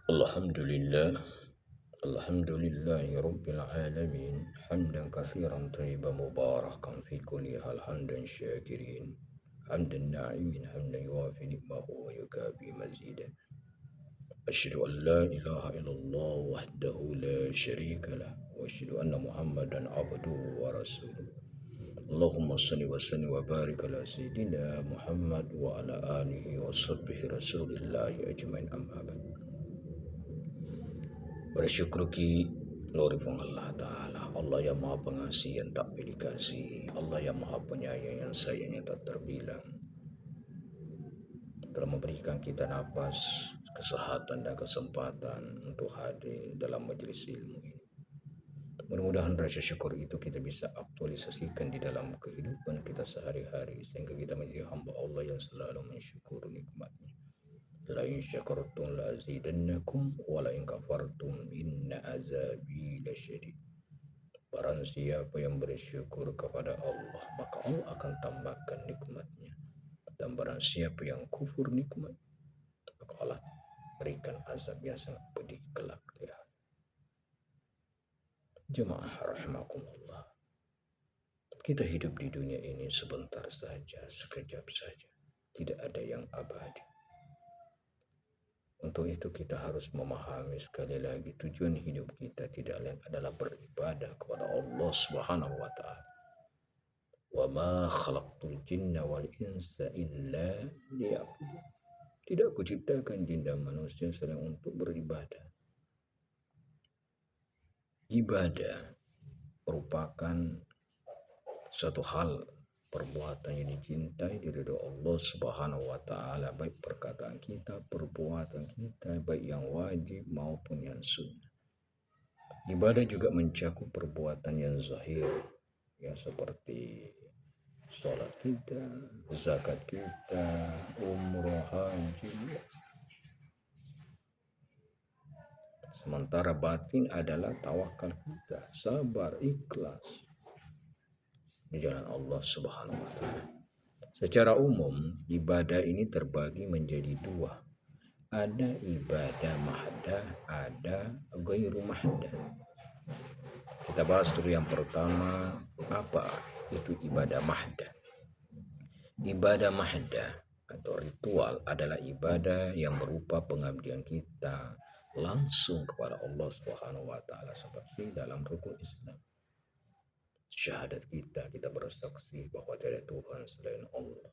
Alhamdulillah, alhamdulillahi rabbil alamin, hamdan katsiran thayyiban mubarakan fi kulli hal hamdan syakirin, hamdan na'imin, hamdan yuwafi ni'mahu wa yukafi mazidah. Asyhadu an la ilaha illallah wahdahu la syarika lah, wa asyhadu anna Muhammadan abduhu wa rasuluh. Allahumma salli wa sallim wa barik ala sayyidina Muhammad wa ala alihi wa sahbihi rasulillahi ajmain, amma ba'd. Bersyukur glorify Allah Ta'ala, Allah yang maha pengasih yang tak pilih kasih, Allah yang maha penyayang yang sayangnya tak terbilang, telah memberikan kita nafas, kesehatan dan kesempatan untuk hadir dalam majelis ilmu ini. Mudah-mudahan rasa syukur itu kita bisa aktualisasikan di dalam kehidupan kita sehari-hari, sehingga kita menjadi hamba Allah yang selalu mensyukuri nikmatnya. La in syakartum la azidannakum wa la in kafartum inna azabi lasyadid. Barang siapa yang bersyukur kepada Allah, maka Allah akan tambahkan nikmatnya. Dan barang siapa yang kufur nikmat, maka Allah berikan azab yang sangat pedih kelak di akhirat. Jemaah rahimakumullah. Kita hidup di dunia ini sebentar saja, sekejap saja. Tidak ada yang abadi. Untuk itu kita harus memahami sekali lagi tujuan hidup kita tidak lain adalah beribadah kepada Allah Subhanahu wa taala. Wa ma khalaqtul jinna wal insa illa liya'budun. Tidak kuciptakan jin dan manusia selain untuk beribadah. Ibadah merupakan suatu hal, perbuatan yang dicintai diridhoi Allah Subhanahu wa taala, baik perkataan kita, perbuatan kita, baik yang wajib maupun yang sunnah. Ibadah juga mencakup perbuatan yang zahir, ya, seperti sholat kita, zakat kita, umroh, haji. Sementara batin adalah tawakal kita, sabar, ikhlas di jalan Allah Subhanahu wa taala. Secara umum, ibadah ini terbagi menjadi dua. Ada ibadah mahdah, ada ghairu mahdah. Kita bahas dulu yang pertama, apa itu ibadah mahdah. Ibadah mahdah atau ritual adalah ibadah yang berupa pengabdian kita langsung kepada Allah Subhanahu wa taala, seperti dalam rukun Islam. Syahadat kita bersaksi bahwa tiada Tuhan selain Allah.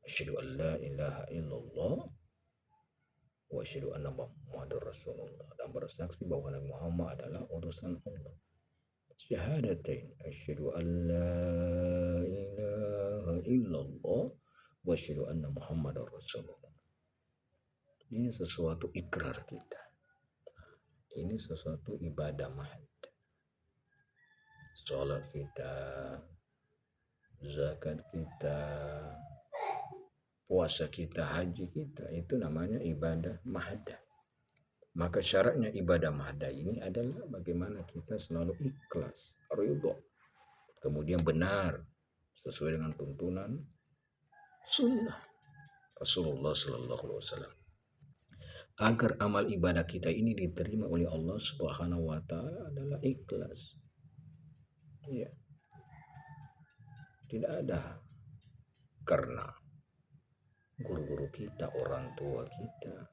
Asyhadu an la ilaha illallah wa asyhadu anna Muhammadar Rasulullah, dan bersaksi bahwa Nabi Muhammad adalah utusan Allah. Syahadatain, asyhadu an la ilaha illallah wa asyhadu anna Muhammadar Rasulullah. Ini sesuatu ikrar kita. Ini sesuatu ibadah mahd. Salat kita, zakat kita, puasa kita, haji kita, itu namanya ibadah mahdah. Maka syaratnya ibadah mahdah ini adalah bagaimana kita selalu ikhlas, ridha, kemudian benar sesuai dengan tuntunan sunnah Rasulullah sallallahu alaihi wasallam. Agar amal ibadah kita ini diterima oleh Allah Subhanahu wa taala adalah ikhlas. Ya. Tidak ada karena guru-guru kita, orang tua kita,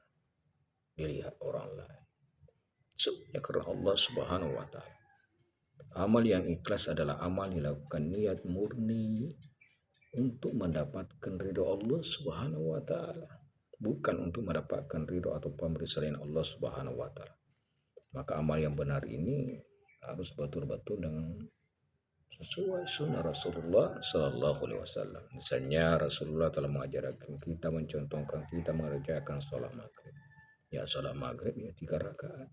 dilihat orang lain. Semuanya karena Allah Subhanahu wa taala. Amal yang ikhlas adalah amal dilakukan niat murni untuk mendapatkan ridho Allah Subhanahu wa taala, bukan untuk mendapatkan ridho atau pamrih selain Allah Subhanahu wa taala. Maka amal yang benar ini harus betul-betul dengan sesuai sunnah Rasulullah sallallahu alaihi wasallam. Misalnya Rasulullah telah mengajarkan kita, mencontohkan kita mengerjakan sholat maghrib. Ya, sholat maghrib ya 3 rakaat.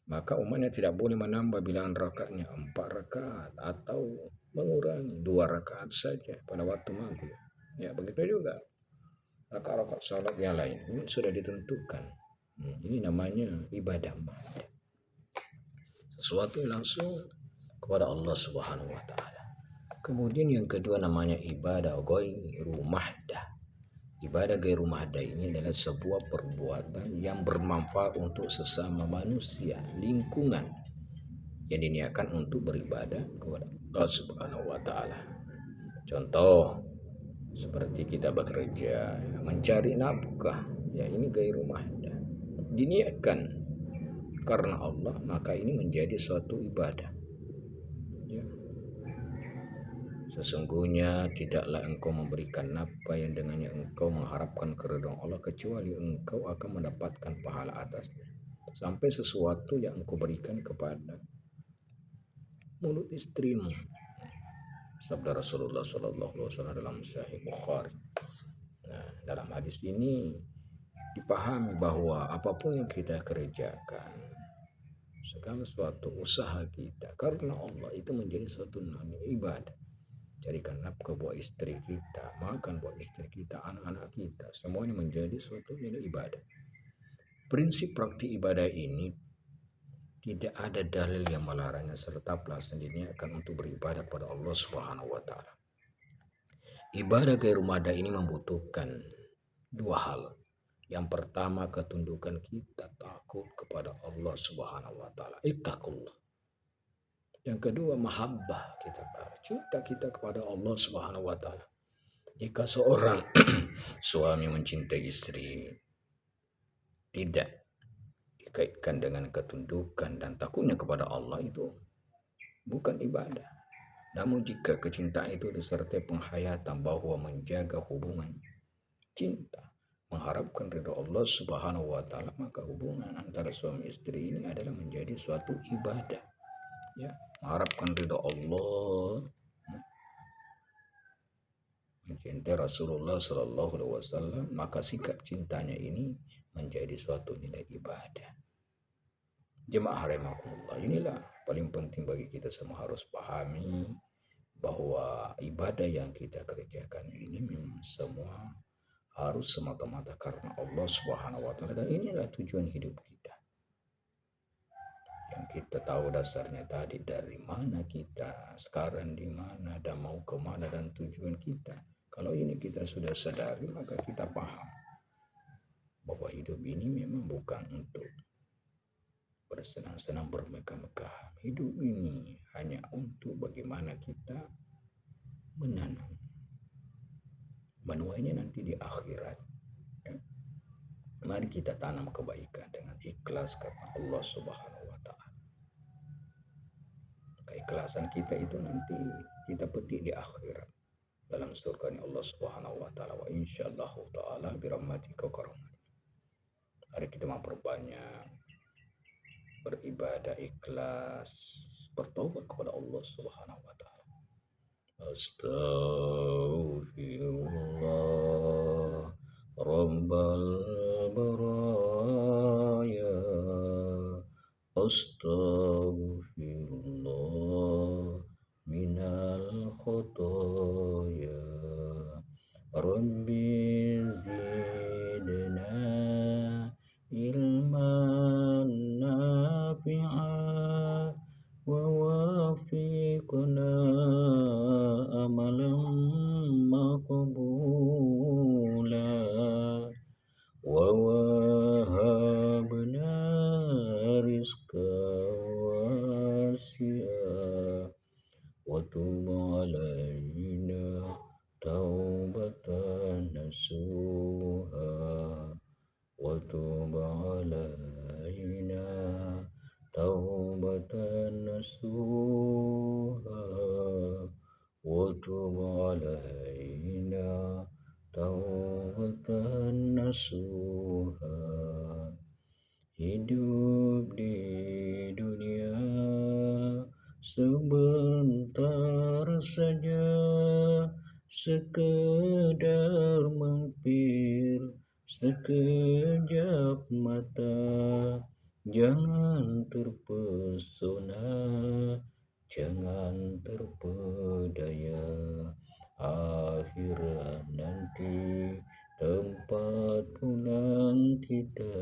Maka umatnya tidak boleh menambah bilangan rakaatnya 4 rakaat atau mengurangi 2 rakaat saja pada waktu maghrib. Ya, begitu juga rakaat-rakaat sholat yang lain ini sudah ditentukan. Ini namanya ibadah mahdah. Sesuatu yang langsung kepada Allah Subhanahu wa taala. Kemudian yang kedua namanya ibadah ghairu mahdah. Ibadah gairu mahda ini adalah sebuah perbuatan yang bermanfaat untuk sesama manusia, lingkungan yang diniatkan untuk beribadah kepada Allah Subhanahu wa taala. Contoh seperti kita bekerja, mencari nafkah, ya ini gairu mahda. Diniatkan karena Allah, maka ini menjadi suatu ibadah. Ya. Sesungguhnya tidaklah engkau memberikan apa yang dengannya engkau mengharapkan keridhaan Allah kecuali engkau akan mendapatkan pahala atasnya. Sampai sesuatu yang engkau berikan kepada mulut istrimu. Sabda Rasulullah SAW dalam Sahih Bukhari. Nah, dalam hadis ini dipahami bahwa apapun yang kita kerjakan, segala suatu usaha kita karena Allah itu menjadi suatu ibadah. Carikan nafkah buat istri kita, makan buat istri kita, anak-anak kita, semuanya menjadi suatu nilai ibadah. Prinsip praktik ibadah ini tidak ada dalil yang melarangnya serta pelaksanaan diniatkan untuk beribadah kepada Allah Subhanahu wa taala. Ibadah gairu mahda ini membutuhkan dua hal. Yang pertama, ketundukan kita takut kepada Allah Subhanahu wa taala. Ittaqullah. Yang kedua, mahabbah kita, cinta kita kepada Allah Subhanahu wa taala. Jika seorang suami mencintai istri tidak dikaitkan dengan ketundukan dan takutnya kepada Allah, itu bukan ibadah. Namun jika kecintaan itu disertai penghayatan bahwa menjaga hubungan cinta, mengharapkan ridha Allah Subhanahu wa taala, maka hubungan antara suami istri ini adalah menjadi suatu ibadah. Ya, mengharapkan ridha Allah, mencintai Rasulullah Shallallahu Alaihi Wasallam, maka sikap cintanya ini menjadi suatu nilai ibadah. Jemaah rahimakumullah, inilah paling penting bagi kita semua harus pahami bahwa ibadah yang kita kerjakan ini memang semua harus semata-mata karena Allah Subhanahu wa taala, dan inilah tujuan hidup kita. Yang kita tahu dasarnya tadi, dari mana kita, sekarang di mana, dan mau kemana, dan tujuan kita. Kalau ini kita sudah sadari, maka kita paham bahwa hidup ini memang bukan untuk bersenang-senang bermegah-megah. Hidup ini hanya untuk bagaimana kita menanam menuainya nanti di akhirat. Ya. Mari kita tanam kebaikan dengan ikhlas karena Allah Subhanahu wa taala. Keikhlasan kita itu nanti kita petik di akhirat dalam surga Allah Subhanahu wa taala. Wa insyaallah taala birahmatika karamati. Mari kita memperbanyak beribadah ikhlas, bertobat kepada Allah Subhanahu wa taala. Astaghfirullah Rabbal baraya, astaghfirullah minal khotoya, Rabbi zidna ilman nafi'a wa wafiqna amalan maqbula wa wahabna rizqa wasi'a wa tub alaina taubatan nasuha wa tub alaina taubatan nasuha wa tub alaina taubatan nasuha. Hidup di dunia sebentar saja, sekedar mampir sekejap mata. Jangan terpesona, jangan terpedaya. Akhirat nanti tempat pulang kita.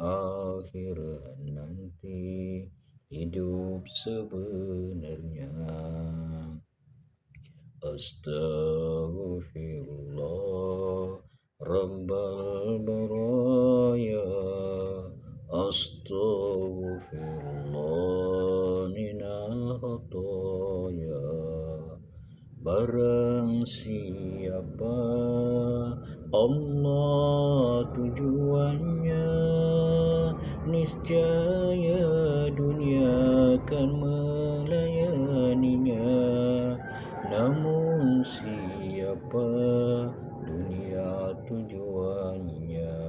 Akhirat nanti hidup sebenarnya. Astaghfirullah Rabbal baraya astaghfirullah minal khotoya. Barang siapa Allah tujuannya, niscaya dunia akan melayaninya. Namun siapa dunia tujuannya,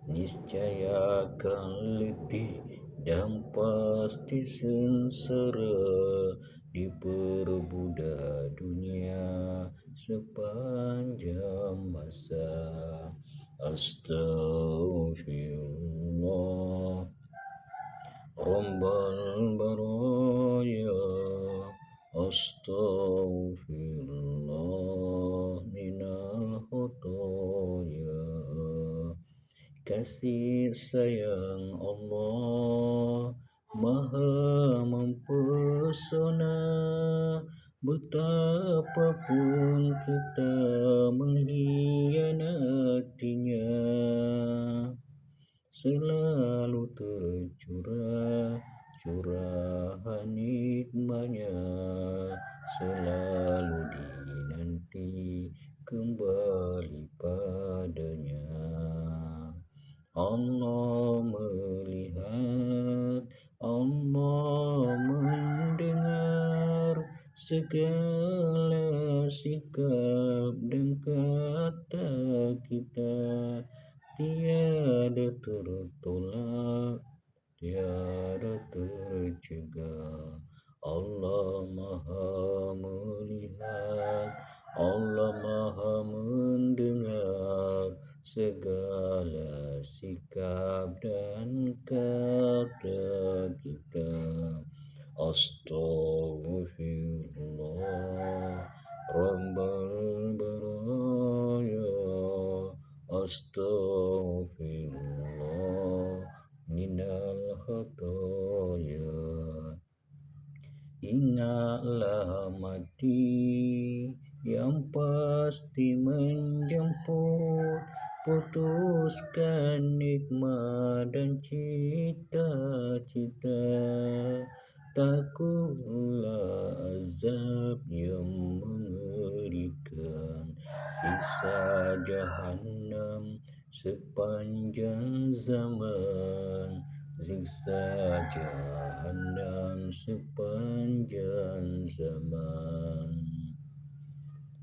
niscaya akan letih dan pasti sengsara diperbudak dunia sepanjang masa. Astaghfirullah Rabbal baraya astaghfirullah minal khotoya. Kasih sayang Allah maha mempesona, betapapun kita mengkhianatinya, selalu tercurah curahan nikmatnya, selalu dinanti kembali padanya. Allah melihat, Allah mendengar segala sikap dan kata kita, tiada tertolak, tiada tercegah. Allah maha melihat, Allah maha mendengar segala sikap dan kata kita. Astaghfirullah Rabbal baraya astaghfirullah minal khotoya. Ingatlah mati yang pasti menjemput, putuskan nikmat dan cita-cita. Takutlah azab yang mengerikan, siksa jahanam sepanjang zaman, siksa jahanam sepanjang zaman.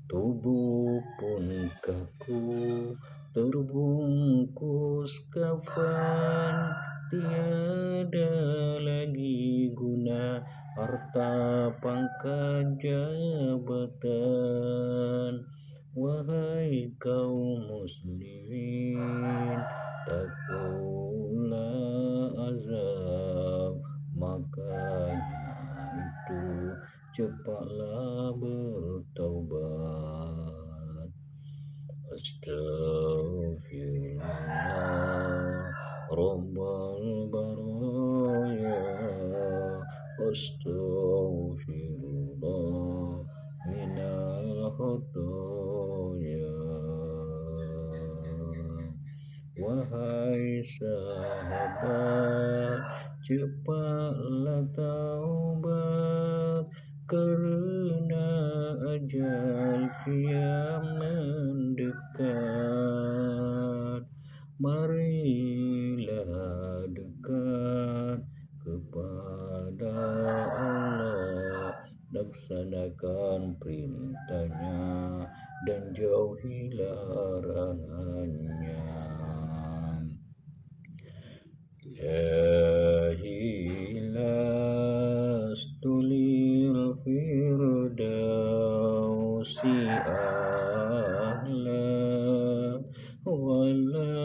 Tubuh pun kaku terbungkus kafan, tiada lagi guna harta pangkat jabatan. Wahai kaum muslimin, takutlah azab, makanya itu cepatlah bertaubat. Astaghfirullah Rabbal baraya astaghfirullah minal khotoya. Wahai sahabat, cepatlah taubat, kerana ajal kiamat mendekat. Marilah dekat kepada Allah, laksanakan perintahnya dan jauhi larangannya. La ilastulil firdausi ahla wala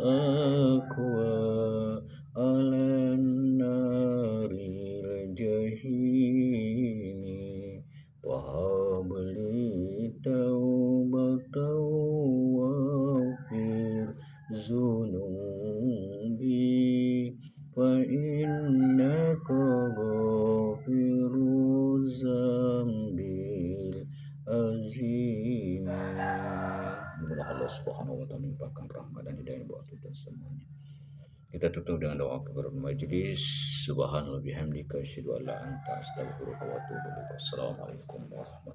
aqwa alan naril jahimi. Wahabli taubatan waghfir zunubi fa innaka ghafiru zambil azim. Allah Subhanahu wa taala melimpahkan rahmat dan hidayah buat kita semuanya. Kita tutup dengan doa kafaratul majlis. Subhanallah bihamdika asyhadu an la ilaha illa anta astaghfiruka wa atubu ilaik. Assalamualaikum warahmatullahi wabarakatuh.